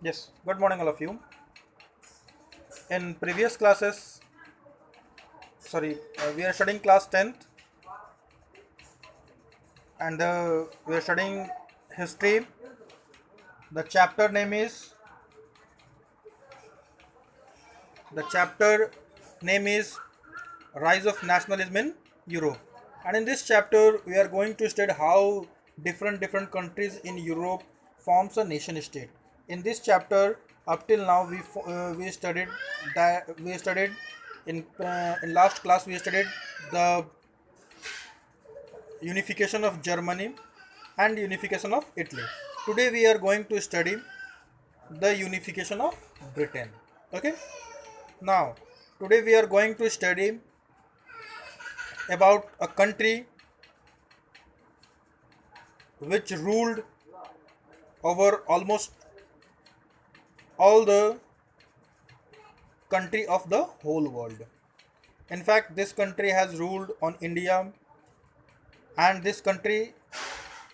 Yes, good morning, all of you. In previous classes, we are studying class 10th and we are studying history. The chapter name is the chapter name is Rise of Nationalism in Europe. And in this chapter, we are going to study how different countries in Europe forms a nation state. In this chapter, up till now, we studied that we studied in last class we studied the unification of Germany and unification of Italy. Today we are going to study the unification of Britain. Okay. Now, today we are going to study about a country which ruled over almost all the country of the whole world. In fact, this country has ruled on India, and this country,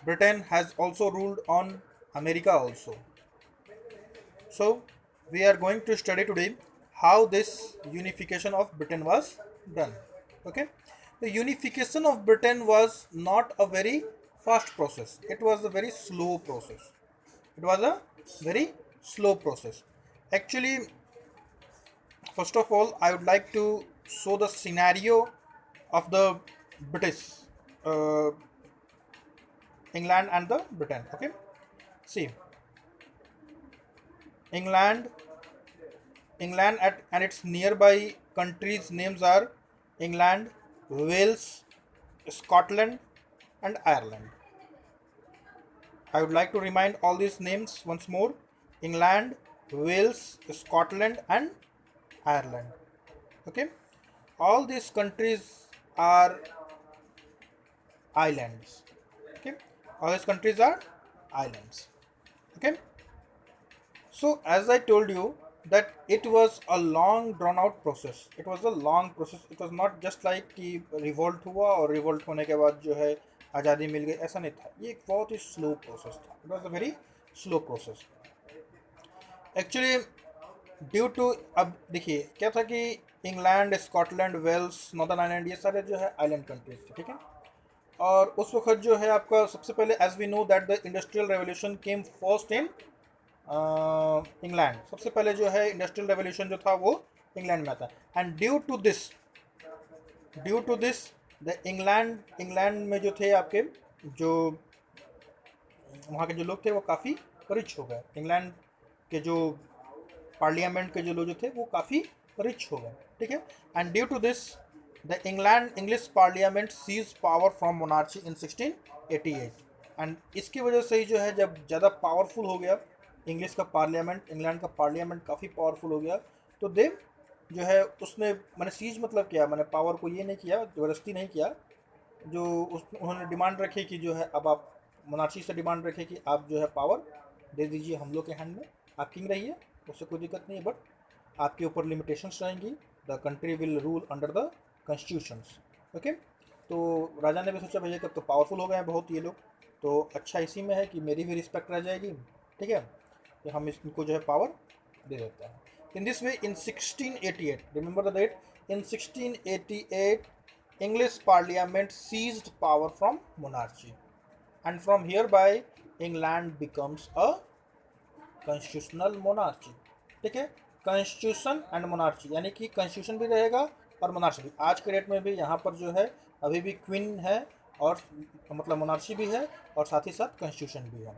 Britain, has also ruled on America also. So, we are going to study today how this unification of Britain was done. Okay, the unification of Britain was not a very fast process, it was a very slow process. It was a very slow process. Actually, first of all, I would like to show the scenario of the British, uh, England and the Britain. Okay, see, England, and its nearby countries' names are England, Wales, Scotland, and Ireland. I would like to remind all these names once more: England, Wales, Scotland, and Ireland. Okay, all these countries are islands. Okay, all these countries are islands. Okay, so as I told you that it was a long drawn out process. It was a long process. It was not just like कि revolt हुआ और revolt होने के बाद जो है आज़ादी मिल गई, ऐसा नहीं था. ये एक बहुत ही स्लो प्रोसेस था. It was a very slow process actually. Due to, अब देखिए क्या था कि England, Scotland, Wales, Northern Ireland, ये सारे जो है आइलैंड कंट्रीज थे. ठीक है. और उस वक्त जो है आपका सबसे पहले, as we know that the industrial revolution came first in England. सबसे पहले जो है इंडस्ट्रियल रेवोल्यूशन जो था वो इंग्लैंड में आता. And due to this the England में जो थे आपके, जो वहाँ के जो लोग थे वो काफ़ी रिच हो गए. इंग्लैंड के जो पार्लियामेंट के जो लोग जो थे वो काफ़ी रिच हो गए. ठीक है. And due to this the English parliament seize power from monarchy in 1688. And इसकी वजह से ही जो है, जब ज़्यादा पावरफुल हो गया इंग्लैंड का पार्लियामेंट काफ़ी पावरफुल हो गया, तो दे जो है उसने मैंने सीज मतलब क्या, मैंने पावर को ये नहीं किया, ज़बरदस्ती नहीं किया. जो उन्होंने डिमांड रखी कि जो है अब आप मोनार्ची से डिमांड रखे कि आप जो है पावर दे दीजिए हम लोग के हैंड में, आप किंग रहिए, उससे कोई दिक्कत नहीं है, बट आपके ऊपर लिमिटेशंस रहेंगी. The country will rule under the constitutions. Okay. तो राजा ने भी सोचा भैया कब तो पावरफुल हो गए हैं बहुत ये लोग, तो अच्छा इसी में है कि मेरी भी रिस्पेक्ट रह जाएगी. ठीक है, कि हम इनको जो है पावर दे देते हैं. In this way in 1688, remember the date, in 1688 English Parliament seized power from monarchy, and from hereby England becomes a constitutional monarchy. ठीक है. कॉन्स्टिट्यूशन एंड मोनार्ची, यानी कि कॉन्स्टिट्यूशन भी रहेगा और मोनार्ची भी. आज के डेट में भी यहाँ पर जो है अभी भी क्वीन है, और मतलब मोनार्ची भी है, और साथ ही साथ कॉन्स्टिट्यूशन भी है.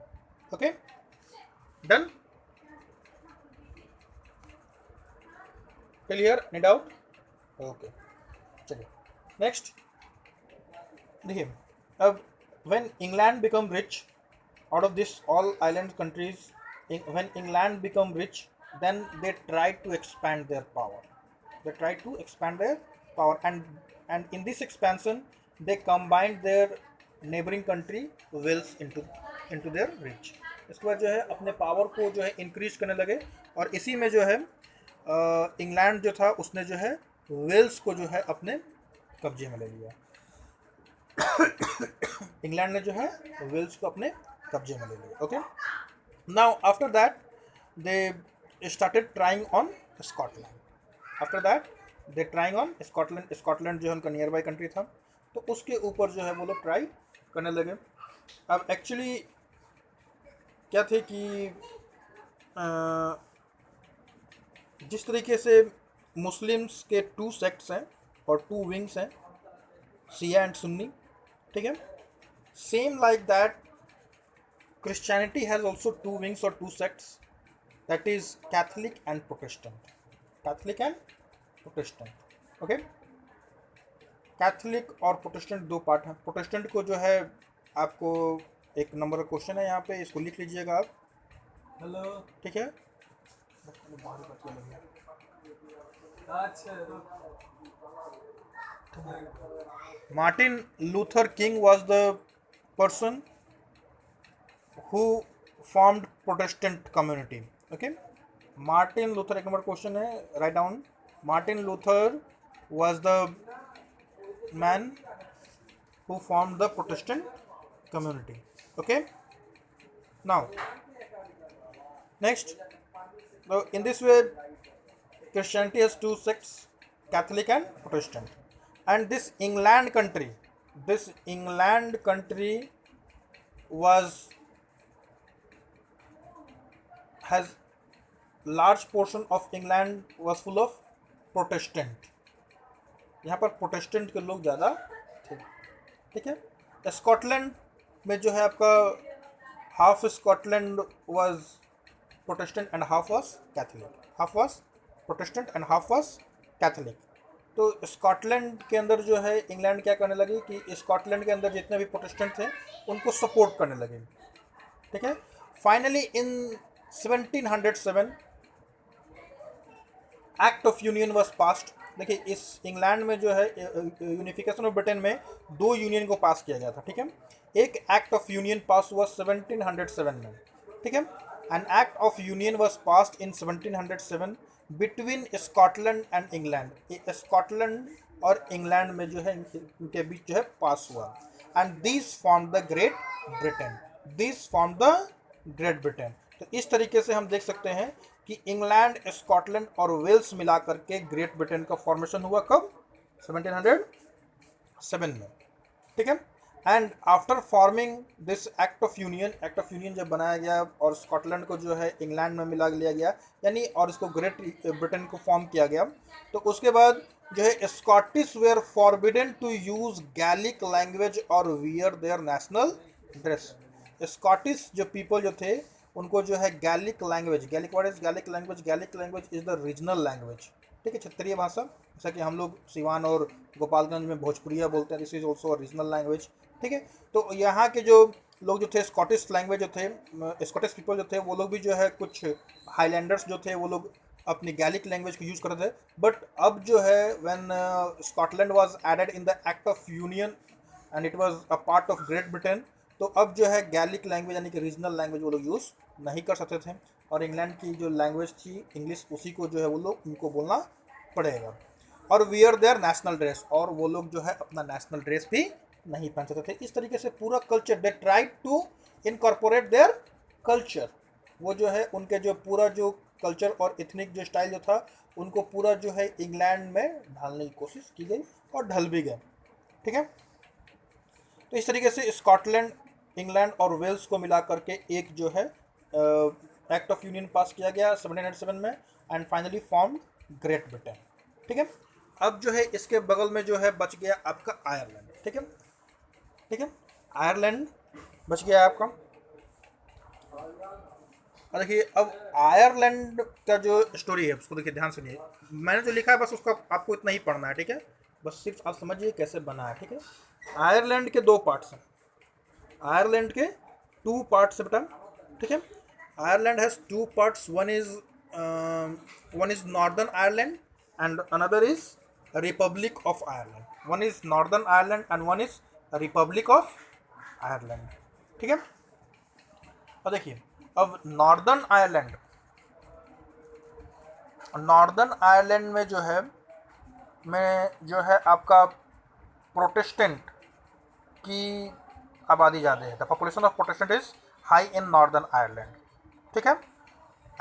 ओके, डन, क्लियर, नी डाउट. ओके, चलिए नेक्स्ट देखिए. अब when England become rich, out of this all island countries, when England become rich, then they try to expand their power. They try to expand their power, and in this expansion they combined their neighboring country Wales into their reach. इसके बाद जो है अपने power को जो है increase करने लगे, और इसी में जो है इंग्लैंड जो था उसने जो है वेल्स को जो है अपने कब्जे में ले लिया. इंग्लैंड ने जो है वेल्स को अपने कब्जे में ले लिया. Okay. Now after that they started trying on Scotland. After that they trying on Scotland जो है उनका नियर बाई कंट्री था, तो उसके ऊपर जो है वो लोग ट्राई करने लगे. अब एक्चुअली क्या थे कि जिस तरीके से मुस्लिम्स के 2 सेक्ट्स हैं और 2 विंग्स हैं, शिया एंड सुन्नी, ठीक है, same like that Christianity has also 2 wings or 2 sects, that is Catholic and Protestant. Catholic and Protestant. Okay? Catholic और Protestant 2 पार्ट हैं. Protestant को जो है आपको एक नंबर का क्वेश्चन है यहाँ पे, इसको लिख लीजिएगा आप. हेलो, ठीक है. Martin Luther King was the person who formed Protestant community. Okay, Martin Luther, एक नंबर क्वेश्चन है, write down. Martin Luther was the man who formed the Protestant community. Okay, now next, so in this way Christianity has 2 sects, Catholic and Protestant. And this England country has large portion of England was full of Protestant. यहाँ पर Protestant के लोग ज़्यादा थे, ठीक है. Scotland में जो है आपका half Scotland was Protestant and half was Catholic, half was Protestant and half was Catholic. तो स्कॉटलैंड के अंदर जो है इंग्लैंड क्या करने लगी कि स्कॉटलैंड के अंदर जितने भी प्रोटेस्टेंट थे उनको सपोर्ट करने लगे, ठीक है. Finally in 1707 act of union was passed. देखिए, इस इंग्लैंड में जो है यूनिफिकेशन ऑफ ब्रिटेन में 2 यूनियन को पास किया गया था, ठीक है. एक एक्ट ऑफ यूनियन पास हुआ 1707 में, ठीक है. An act of union was passed in 1707 between Scotland and England. Scotland और इंग्लैंड में जो है इनके बीच जो है पास हुआ. And this form the great Britain. तो इस तरीके से हम देख सकते हैं कि इंग्लैंड, स्कॉटलैंड और वेल्स मिला करके ग्रेट ब्रिटेन का फॉर्मेशन हुआ कब? 1707 में, ठीक है. And after forming this act of union जब बनाया गया और स्कॉटलैंड को जो है इंग्लैंड में मिला लिया गया, यानी और इसको ग्रेट ब्रिटेन को फॉर्म किया गया, तो उसके बाद जो है Scottish were forbidden to use Gaelic language और wear their national dress. Scottish जो पीपल जो थे उनको जो है Gaelic language, what is Gaelic language? Gaelic language is the regional language, ठीक है, क्षेत्रीय भाषा. जैसा कि हम लोग सिवान और गोपालगंज में भोजपुरिया बोलते हैं, this is also regional language, ठीक है. तो यहाँ के जो लोग जो थे स्कॉटिश लैंग्वेज जो थे, स्कॉटिश पीपल जो थे वो लोग भी जो है कुछ हाईलैंडर्स जो थे वो लोग अपनी गैलिक लैंग्वेज को यूज़ करते थे. बट अब जो है when Scotland was added in the act of union and it was a part of Great Britain, तो अब जो है गैलिक लैंग्वेज यानी कि रीजनल लैंग्वेज वो लोग यूज़ नहीं कर सकते थे, और इंग्लैंड की जो लैंग्वेज थी इंग्लिश, उसी को जो है वो लोग उनको बोलना पड़ेगा. और वियर देयर नेशनल ड्रेस, और वो लोग जो है अपना नेशनल ड्रेस भी नहीं पहन सकते थे. इस तरीके से पूरा culture, they tried to incorporate their culture. वो जो है उनके जो पूरा जो कल्चर और इथनिक जो स्टाइल जो था उनको पूरा जो है इंग्लैंड में ढालने की कोशिश की गई और ढल भी गए, ठीक है. तो इस तरीके से स्कॉटलैंड, इंग्लैंड और वेल्स को मिला करके एक जो है एक्ट ऑफ यूनियन पास किया गया 1707 में and finally form great Britain, ठीक है. अब जो है इसके बगल में जो है बच गया आपका आयरलैंड, ठीक है, ठीक है. आयरलैंड बच गया आपका. देखिए, अब आयरलैंड का जो स्टोरी है उसको देखिए, ध्यान सुनिए. मैंने जो लिखा है बस उसका आपको इतना ही पढ़ना है, ठीक है. बस सिर्फ आप समझिए कैसे बना है, ठीक है. आयरलैंड के 2 पार्ट्स हैं. आयरलैंड के 2 पार्ट्स है बेटा, ठीक है. Ireland has 2 parts. One is northern Ireland and another is Republic of Ireland. One is northern Ireland and one is Republic of Ireland, ठीक है. और देखिए, अब नॉर्दर्न आयरलैंड में जो है आपका प्रोटेस्टेंट की आबादी ज़्यादा है. The population of Protestant is high in northern Ireland, ठीक है.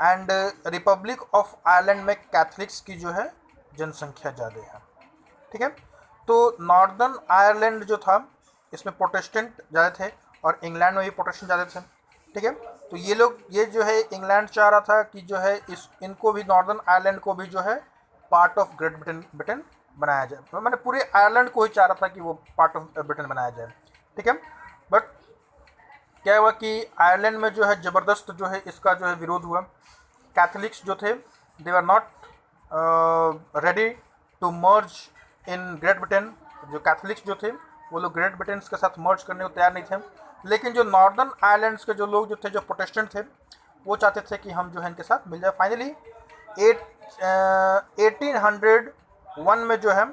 एंड रिपब्लिक ऑफ आयरलैंड में कैथलिक्स की जो है जनसंख्या ज़्यादा है, ठीक है। तो नॉर्दर्न आयरलैंड जो था इसमें प्रोटेस्टेंट ज़्यादा थे और इंग्लैंड में भी प्रोटेस्टेंट ज़्यादा थे, ठीक है। तो ये जो है इंग्लैंड चाह रहा था कि जो है इनको भी, नॉर्दर्न आयरलैंड को भी जो है पार्ट ऑफ ग्रेट ब्रिटेन बनाया जाए, मैंने पूरे आयरलैंड को ही चाह रहा था कि वो पार्ट ऑफ ब्रिटेन बनाया जाए, ठीक है। बट क्या हुआ कि आयरलैंड में जो है ज़बरदस्त जो है इसका जो है विरोध हुआ। कैथलिक्स जो थे they were not ready to merge in Great Britain. जो कैथलिक्स जो थे वो लोग ग्रेट ब्रिटेन के साथ मर्ज करने को तैयार नहीं थे। लेकिन जो नॉर्दर्न आयरलैंड्स के जो लोग जो थे, जो प्रोटेस्टेंट थे, वो चाहते थे कि हम जो है इनके साथ मिल जाए। फाइनली 1801 में जो है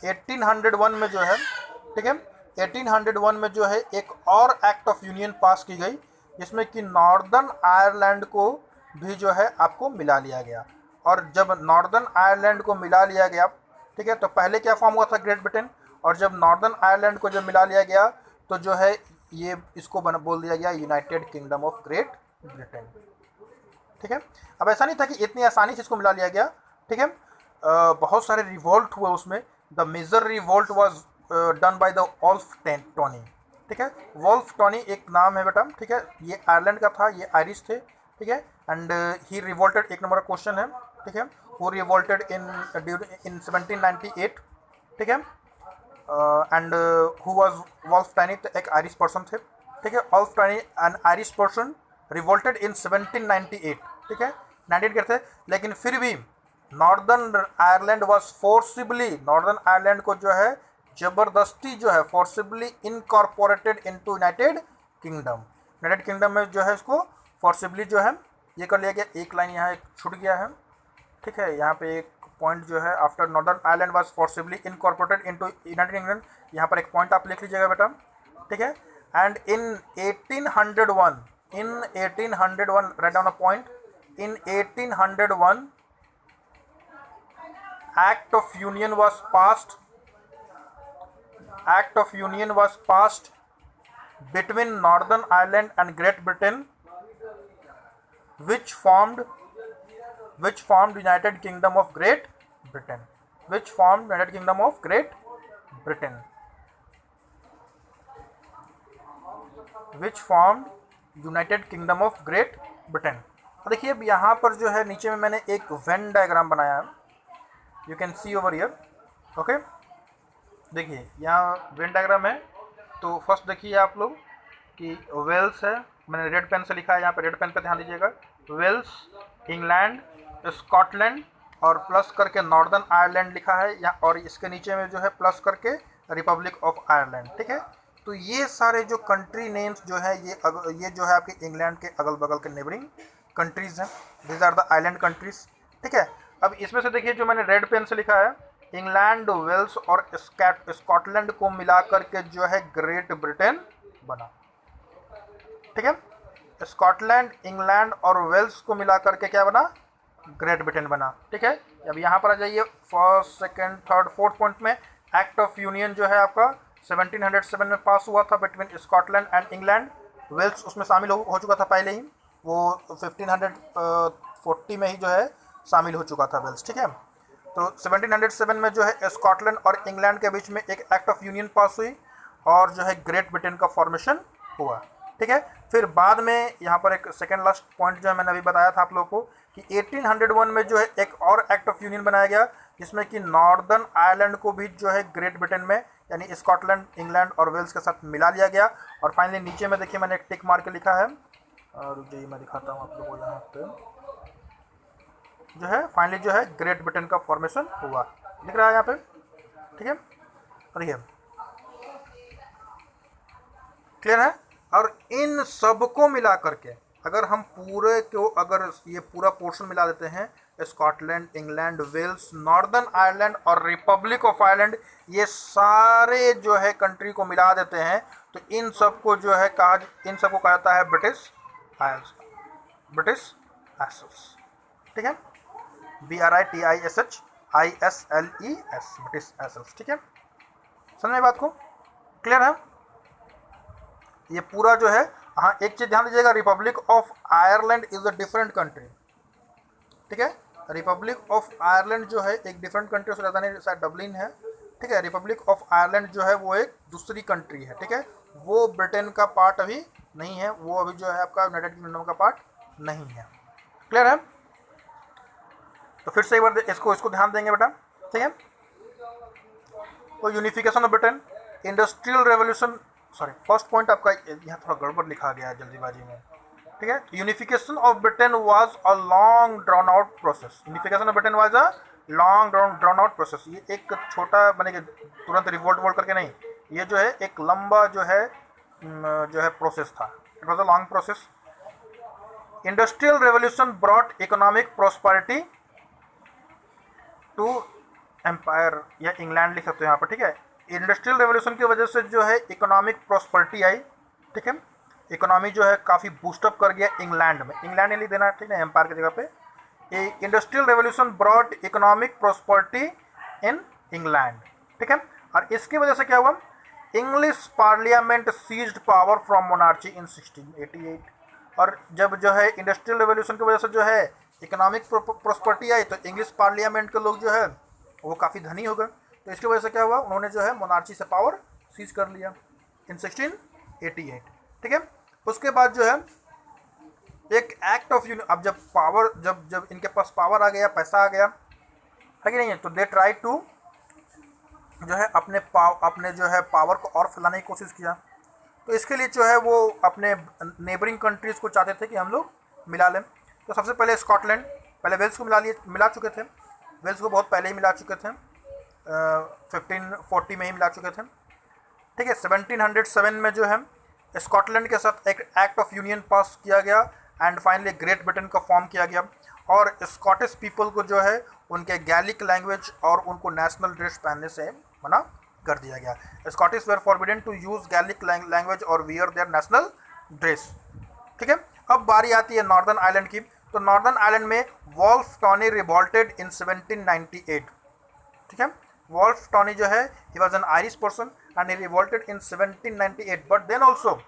1801 में जो है, ठीक है, 1801 में जो है एक और एक्ट ऑफ यूनियन पास की गई जिसमें कि नॉर्दर्न आयरलैंड को भी जो है आपको मिला लिया गया। और जब नॉर्दर्न आयरलैंड को मिला लिया गया, ठीक है, तो पहले क्या फॉर्म हुआ था ग्रेट ब्रिटेन, और जब नॉर्दर्न आयरलैंड को जब मिला लिया गया तो जो है ये इसको बोल दिया गया United kingdom of Great Britain, ठीक है। अब ऐसा नहीं था कि इतनी आसानी से इसको मिला लिया गया, ठीक है। बहुत सारे रिवोल्ट हुए उसमें। The major revolt was done by the Wolfe Tone, ठीक है। वॉल्फ टॉनी एक नाम है बेटा, ठीक है, ये आयरलैंड का था, ये आयरिश थे, ठीक है। एंड ही रिवोल्टेड, एक नंबर का क्वेश्चन है, ठीक है, वो रिवोल्टेड इन 1798, ठीक है। And who was Wolfe Tone, तो एक आयरिश पर्सन थे, ठीक है। Wolfe Tone an Irish person revolted in 1798, ठीक है, 98 करते। लेकिन फिर भी Northern Ireland was forcibly, Northern Ireland को जो है जबरदस्ती जो है forcibly incorporated into United Kingdom. United Kingdom में जो है इसको फोर्सिबली जो है ये कर लिया गया। एक लाइन यहाँ एक छूट गया है, ठीक है, यहाँ पे एक पॉइंट जो है, after northern Ireland was forcibly incorporated into United kingdom, यहाँ पर एक पॉइंट आप लिख लीजिएगा बेटा, ठीक है। And in 1801, write down a point, in 1801 Act of Union was passed. Act of Union was passed between Northern Ireland and Great Britain, which formed United Kingdom of Great Britain. Which formed United Kingdom of Great Britain. Which formed United Kingdom of Great Britain. देखिए अब यहाँ पर जो है नीचे में मैंने एक वेन डायग्राम बनाया है, you can see over here, okay. देखिए यहाँ वेन डायग्राम है। तो फर्स्ट देखिए आप लोग कि वेल्स है, मैंने रेड पेन से लिखा है, यहाँ पे रेड पेन पे ध्यान दीजिएगा। वेल्स, इंग्लैंड, स्कॉटलैंड और प्लस करके नॉर्दर्न आयरलैंड लिखा है यहाँ, और इसके नीचे में जो है प्लस करके रिपब्लिक ऑफ आयरलैंड, ठीक है। तो ये सारे जो कंट्री नेम्स जो है ये जो है आपके इंग्लैंड के अगल बगल के नेबरिंग कंट्रीज़ हैं। These are the island countries, ठीक है। अब इसमें से देखिए जो मैंने रेड पेन से लिखा है, इंग्लैंड, वेल्स और स्कॉटलैंड को मिला करके जो है ग्रेट ब्रिटेन बना, ठीक है। स्कॉटलैंड, इंग्लैंड और वेल्स को मिला करके क्या बना, ग्रेट ब्रिटेन बना, ठीक है। अब यहाँ पर आ जाइए first, second, third, fourth point में। एक्ट ऑफ यूनियन जो है आपका 1707 में पास हुआ था between Scotland and England. Wales उसमें शामिल हो चुका था पहले ही, वो 1540 में ही जो है शामिल हो चुका था वेल्स, ठीक है। तो 1707 में जो है स्कॉटलैंड और इंग्लैंड के बीच में एक एक्ट ऑफ यूनियन पास हुई और जो है ग्रेट ब्रिटेन का फॉर्मेशन हुआ, ठीक है। फिर बाद में यहाँ पर एक सेकेंड लास्ट पॉइंट जो है मैंने अभी बताया था आप लोगों को कि 1801 में जो है एक और एक्ट ऑफ यूनियन बनाया गया जिसमें कि नॉर्दर्न आयरलैंड को भी जो है ग्रेट ब्रिटेन में यानी स्कॉटलैंड, इंग्लैंड और वेल्स के साथ मिला लिया गया। और फाइनली नीचे में देखिए मैंने एक टिक मार के लिखा है, और जो मैं दिखाता हूँ आप लोगों को, यहाँ पे जो है फाइनली जो है ग्रेट ब्रिटेन का फॉर्मेशन हुआ, दिख रहा है यहाँ पे, ठीक है। देखिए क्लियर है। और इन सबको मिला करके अगर हम पूरे को, अगर ये पूरा पोर्शन मिला देते हैं, Scotland, England, Wales, Northern Ireland और रिपब्लिक ऑफ आयरलैंड, ये सारे जो है कंट्री को मिला देते हैं, तो इन सबको जो है इन सबको कहा जाता है ब्रिटिश आइल्स, ब्रिटिश आइल्स, ठीक है। BRITISHISLES, ब्रिटिश आइल्स, ठीक है। समझ में बात को। क्लियर है? ये पूरा जो है, हाँ एक चीज ध्यान दीजिएगा, Republic of Ireland is a different country, ठीक है। रिपब्लिक ऑफ आयरलैंड जो है एक डिफरेंट कंट्री, उसकी राजधानी शायद डबलिन है, ठीक है। रिपब्लिक ऑफ आयरलैंड जो है वो एक दूसरी कंट्री है, ठीक है। वो ब्रिटेन का पार्ट अभी नहीं है, वो अभी जो है आपका यूनाइटेड किंगडम का पार्ट नहीं है। क्लियर है? तो फिर से एक बार इसको इसको ध्यान देंगे बेटा, ठीक है। तो unification of Britain, industrial revolution, sorry first point आपका यहाँ थोड़ा गड़बड़ लिखा गया है जल्दीबाजी में, ठीक है। Unification of Britain was a long drawn out process. Unification of Britain was a long drawn out process. ये एक छोटा बने कि तुरंत रिवोल्ट वोल्ट करके नहीं, ये जो है एक लंबा जो है प्रोसेस था। It was a long process. Industrial revolution brought economic prosperity to empire, या इंग्लैंड लिख सकते हो यहाँ पर, ठीक है। इंडस्ट्रियल रेवोल्यूशन की वजह से जो है इकोनॉमिक प्रोस्पेरिटी आई, ठीक है। इकोनॉमी जो है काफ़ी बूस्टअप कर गया इंग्लैंड में, इंग्लैंड नहीं लिख देना, ठीक है, एम्पायर की जगह पे। Industrial revolution brought economic prosperity in England, ठीक है। और इसकी वजह से क्या हुआ, English parliament seized power from monarchy in 1688। और जब जो है इंडस्ट्रियल रेवोल्यूशन की वजह से जो है इकोनॉमिक प्रोस्पेरिटी आई, तो इंग्लिश पार्लियामेंट के लोग जो है वो काफ़ी धनी हो गए। तो इसकी वजह से क्या हुआ, उन्होंने जो है मोनार्ची से पावर सीज कर लिया इन 1688, ठीक है। उसके बाद जो है एक एक्ट ऑफ अब जब पावर जब इनके पास पावर आ गया, पैसा आ गया, है कि नहीं है, तो दे ट्राई टू जो है अपने जो है पावर को और फैलाने की कोशिश किया। तो इसके लिए जो है वो अपने नेबरिंग कंट्रीज़ को चाहते थे कि हम लोग मिला लें। तो सबसे पहले स्कॉटलैंड, पहले वेल्स को मिला चुके थे, वेल्स को बहुत पहले ही मिला चुके थे, 1540 में ही मिला चुके थे, ठीक है। 1707 में जो है स्कॉटलैंड के साथ एक एक्ट ऑफ यूनियन पास किया गया एंड फाइनली ग्रेट ब्रिटेन का फॉर्म किया गया। और स्कॉटिश पीपल को जो है उनके गैलिक लैंग्वेज और उनको नेशनल ड्रेस पहनने से मना कर दिया गया। Scottish were forbidden to use Gaelic language और वियर देयर नेशनल ड्रेस, ठीक है। अब बारी आती है नॉर्दर्न आयरलैंड की। तो नॉर्दर्न आयरलैंड में वॉल्फ टॉनी रिवॉल्टेड इन 1798, ठीक है। वॉल्फ टॉनी जो है he was an Irish person and he revolted in 1798,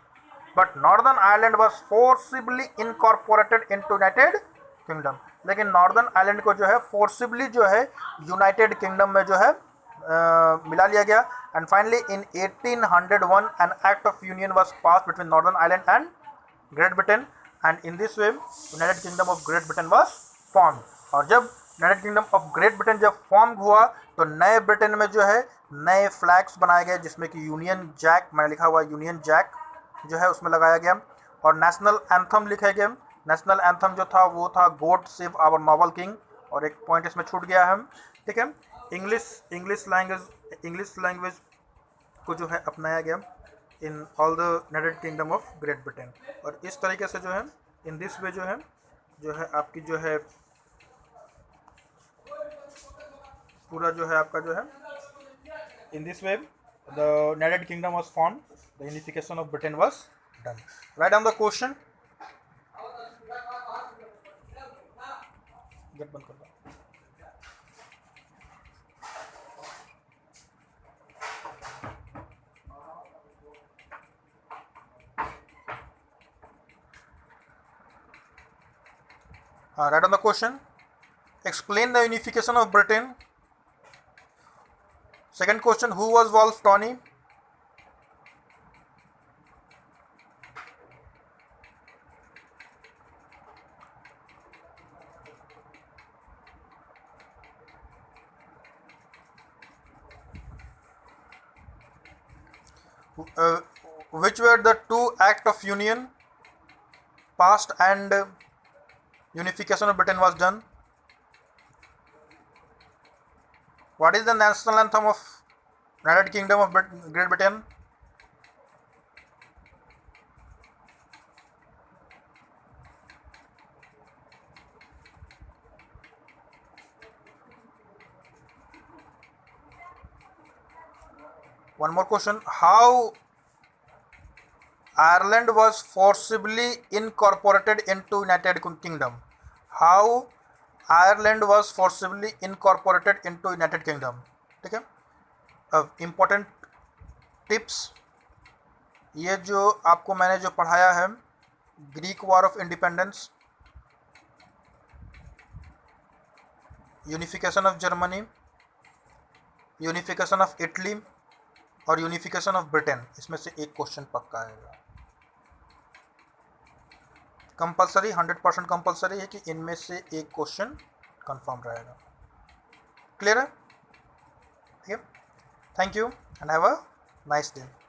but Northern Ireland was forcibly incorporated in United Kingdom. लेकिन नॉर्दर्न आयरलैंड को जो है फोर्सिबली जो है यूनाइटेड किंगडम में जो है मिला लिया गया। And finally in 1801 an act of union was pass between northern Ireland and great Britain and in this way United kingdom of Great Britain was form. और जब United kingdom of Great Britain जब form हुआ तो नए Britain में जो है नए फ्लैग्स बनाए गए, जिसमें कि यूनियन जैक, मैंने लिखा हुआ यूनियन जैक जो है उसमें लगाया गया। और नेशनल एंथम लिखे गए। नेशनल एंथम जो था वो था God save our noble king, और एक पॉइंट इसमें छूट गया है, ठीक है। इंग्लिश लैंग्वेज को जो है अपनाया गया in all the United kingdom of Great Britain. और इस तरीके से जो है इन दिस वे जो है आपकी जो है पूरा जो है आपका जो है in this way the United Kingdom was form, the unification of Britain was done. Right on the question, gate बंद कर दो। Right on the question, explain the unification of Britain. Second question, who was Wolfe Tony? Which were the two acts of union passed and unification of Britain was done? What is the national anthem of United Kingdom of Great Britain? One more question, how Ireland was forcibly incorporated into United Kingdom? How Ireland was forcibly incorporated into United Kingdom, ठीक है। अब important tips ये जो आपको मैंने जो पढ़ाया है, Greek war of independence, unification of Germany, unification of Italy और यूनिफिकेशन ऑफ ब्रिटेन, इसमें से एक क्वेश्चन पक्का आएगा। कंपलसरी 100% कंपलसरी है कि इनमें से एक क्वेश्चन कंफर्म रहेगा। क्लियर है? ठीक है, thank you and have a nice day.